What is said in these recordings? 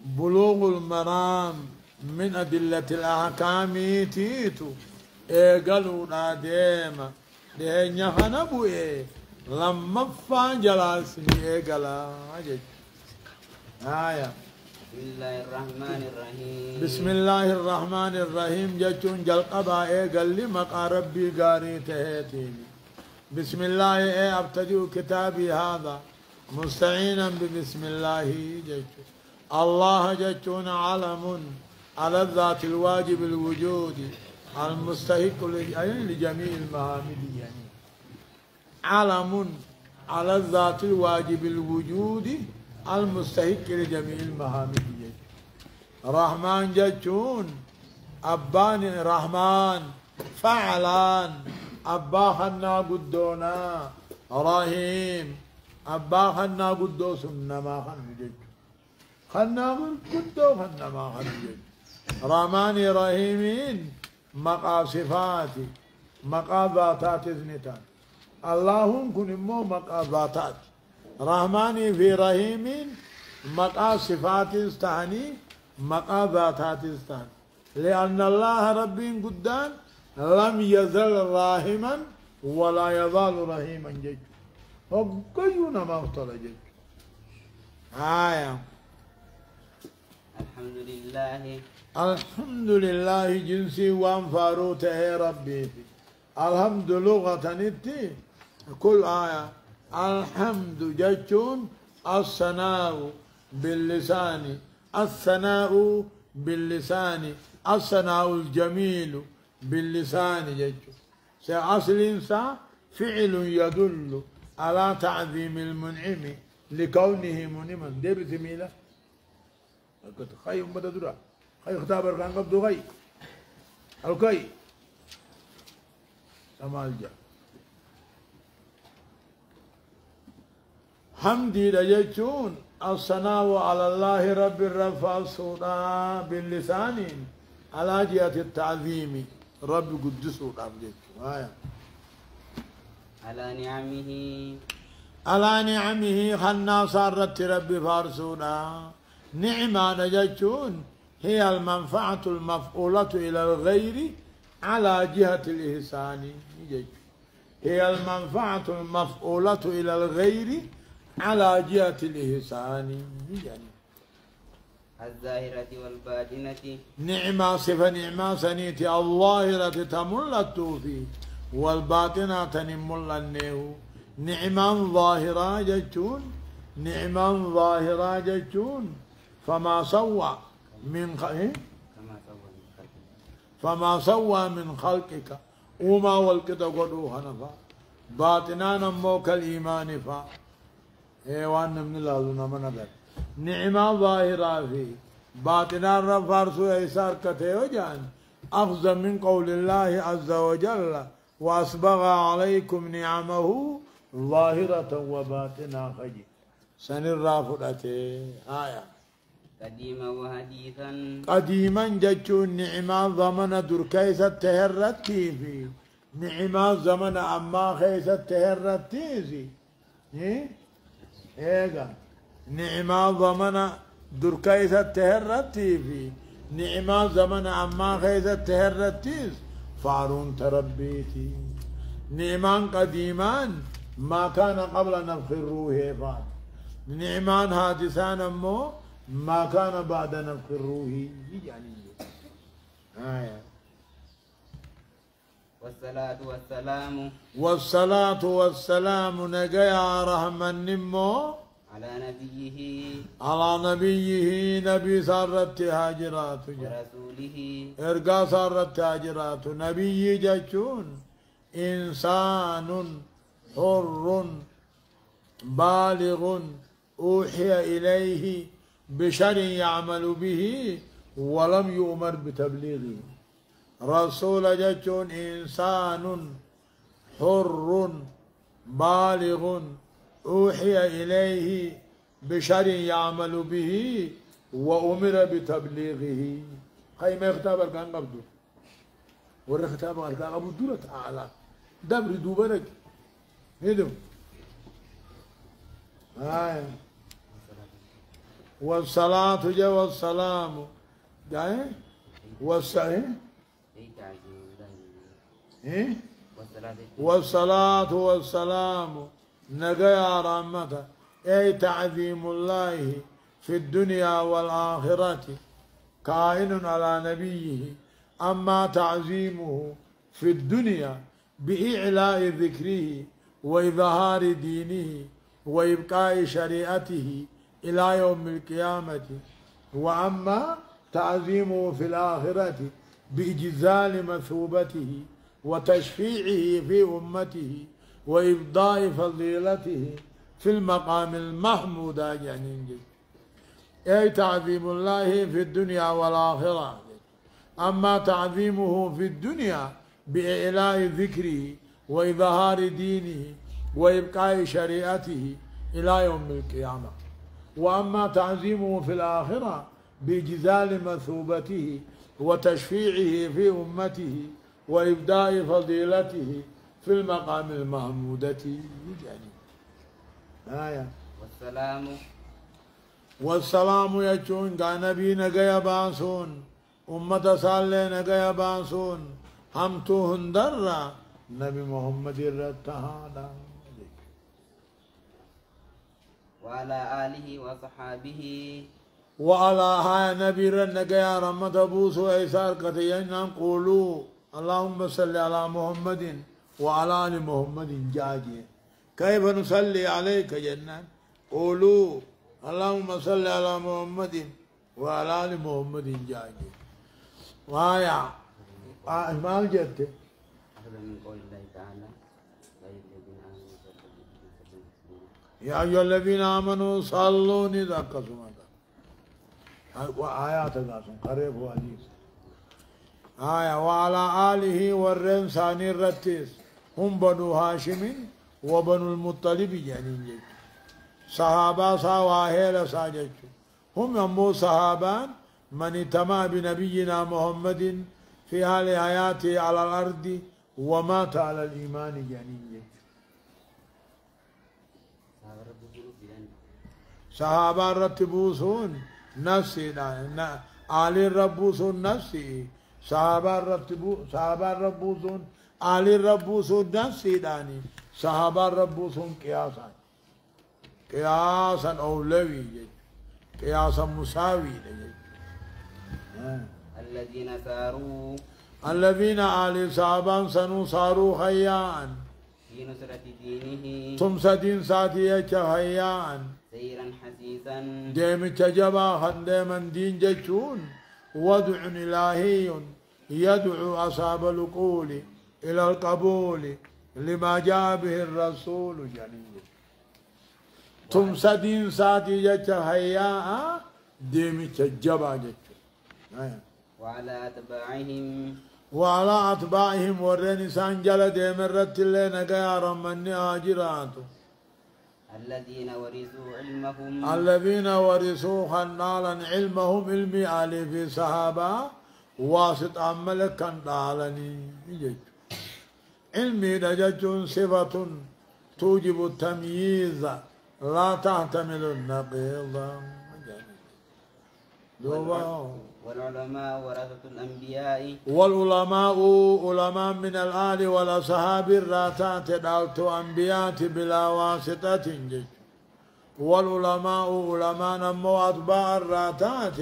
بلوغ المرام من أدلة الأحكام تيتو إيه قالوا ناديما ده نخنبو إيه لما فان جلاسني إيه قالا آية بسم الله الرحمن الرحيم بسم الله الرحمن الرحيم جتون جل قبا إيه قال لي مقا ربي قاري تهيتيني بسم الله إيه أبتدئ كتابي هذا مستعينا ببسم الله جتون الله جتون علم على الذات الواجب الوجود المستحق لجميع المحامد يعني علم على الذات الواجب الوجود المستحق لجميع المحامد يعني رحمن جتون أبان رحمن فعلان أبا خنا قدونا رحيم أبا خنا قدو سنة ما خنا جتون خنا قدو خنا ما خنا جتون رحمن رحيمين مقا صفاتي مقا ذاتات اثنتان اللهم كن مو مقا ذاتات رحماني في رحيمين مقا صفات استهني مقا ذاتات استهني لأن الله ربي قدان لم يزل راحما ولا يزال رحيما جج وقيونا ما اختل جج آية الحمد لله الحمد لله جنسي وانفاروته ربي الحمد لغة نتي كل آية الحمد جتون الثناء باللسان الثناء باللسان الثناء الجميل باللسان جتون أصل إنسان فعل يدل على تعظيم المنعم لكونه منعما دي بسميلة قلت خيم بددرا خي اختبر كان قبضو غي الكي سمال جا حمدي لجتون الثناء على الله رب الرفع الصلاة باللسان على جهة التعظيم رب قدس آية على نعمه على نعمه خلنا صارت ربي فارسونا نعمة نجتون هي المنفعة المفعولة إلى الغير على جهة الإحسان هي المنفعة المفعولة إلى الغير على جهة الإحسان يعني الظاهرة والباطنة نعمة صفة نعمة سنيتي الظاهرة تمل التوفيق والباطنة تنمل النيو نعمة ظاهرة جتون نعمة ظاهرة جتون فما سوى من فما سوى من خلقك وما والكت قدوها نفا باطنانا موك الإيمان فا ايوان من الله من أبد نعمة ظاهرة في باطنا رفارسو ايسار كتيو جان أخذ من قول الله عز وجل وأسبغ عليكم نعمه ظاهرة وباطنا خجي سنرافدته آية قديما وحديثا قديما جتون نعمة زمن دركيسة تهرتي في نعمة زمن أما خيسة تهرتي زي ايقا نعمة زمن دركيسة تهرتي في نعمة زمن أما خيسة تهرتي فارون تربيتي نعمان قديمان ما كان قبل نفخ الروح فات نعمان حادثان أمو ما كان بعد نفخ الروح يعني آية والصلاة والسلام والصلاة والسلام نجيا رحمن نمو على نبيه على نبيه نبي سارت هاجرات ورسوله ارقا سارت هاجرات نبي جتون إنسان حر بالغ أوحي إليه بشر يعمل به ولم يؤمر بتبليغه رسول جتون إنسان حر بالغ أوحي إليه بشر يعمل به وأمر بتبليغه هاي ما يختبر كان قبضه ورا ختابه كان أبو دولة أعلى دبر دوبرك هدو هاي والصلاة جا والسلام جاي والسلام والصلاة والسلام نجا رحمته أي تعظيم الله في الدنيا والآخرة كائن على نبيه أما تعظيمه في الدنيا بإعلاء ذكره وإظهار دينه وإبقاء شريعته إلى يوم القيامة وأما تعظيمه في الآخرة بإجزال مثوبته وتشفيعه في أمته وإبداء فضيلته في المقام المحمود يعني أي تعظيم الله في الدنيا والآخرة أما تعظيمه في الدنيا بإعلاء ذكره وإظهار دينه وإبقاء شريعته إلى يوم القيامة وأما تعظيمه في الآخرة بإجزال مثوبته وتشفيعه في أمته وإبداء فضيلته في المقام المحمودة يعني آية والسلام يجون قال نبي نجايا باسون أمة صالح نجايا باسون هم تو هندرة نبي محمد الرتهادا وعلى آله وصحابه وعلى هاي نبي نجايا رحمة بوسو إيسار كتيان قولوا اللهم صل على محمد وعلى آل محمد جاجي كيف نصلي عليك جنان قولوا اللهم صل على محمد وعلى آل محمد جاجي وهايا ما الجد من قول الله تعالى يا أيها الذين آمنوا صلوا نذاك سمعك وآيات قاسم قريب وعزيز آية وعلى آله والرنسان الرتيس هم بنو هاشم وبنو المطلب يعني صحابة سواهيل ساجج هم يمو صحابان من اتمع بنبينا محمد في حال حياته على الأرض ومات على الإيمان يعني صحابة رتبوسون نفسي آل ربوسون نفسي صحابة ربوسون آل ربوسون نفسي داني صحابة ربوسون قياسا أولوي قياسا مساوي الذين آل صحابان سنو صاروا خيان في نصرة دينه تمسدين ساتية خيان سيرا حسيسا ديم تجبا خندما دين جتون ودع إلهي يدعو أصحاب القول إلى القبول لما جاء به الرسول جليل تمسدين ساتية خيان ديم تجبا جتون وعلى أتباعهم ورنسان جل ديم الرت اللي نقيا رمني آجراتو الذين ورثوا خنالا علمهم علمي علي في صحابة واسط عملك كندالني علمي نجج صفة توجب التمييز لا تحتمل النقيض والعلماء ورثة الأنبياء والعلماء علماء من الآل والأصحاب الراتات دعوت أنبيات بلا واسطة والعلماء علماء نمو أتباع الراتات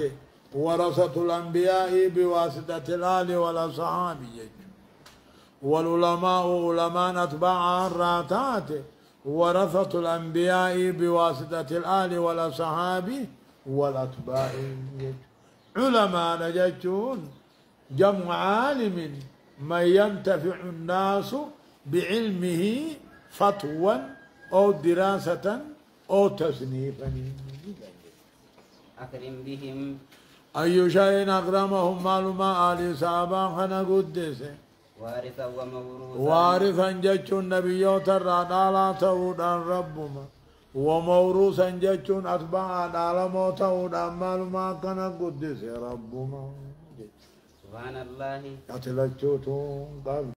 ورثة الأنبياء بواسطة الآل والأصحاب والعلماء علماء أتباع الراتات ورثة الأنبياء بواسطة الآل والأصحاب والأتباع علماء نجتون جمع عالم من ينتفع الناس بعلمه فتوى أو دراسة أو تصنيفا أكرم بهم أي شيء أكرمهم معلومة آل صحابة خنا قدس وارثا وموروثا وارثا جتون نبيوت الرادالا تودان ربما وموروثا جتون أتباع على موته معلومة كان قدس ربما سبحان الله أتلجتون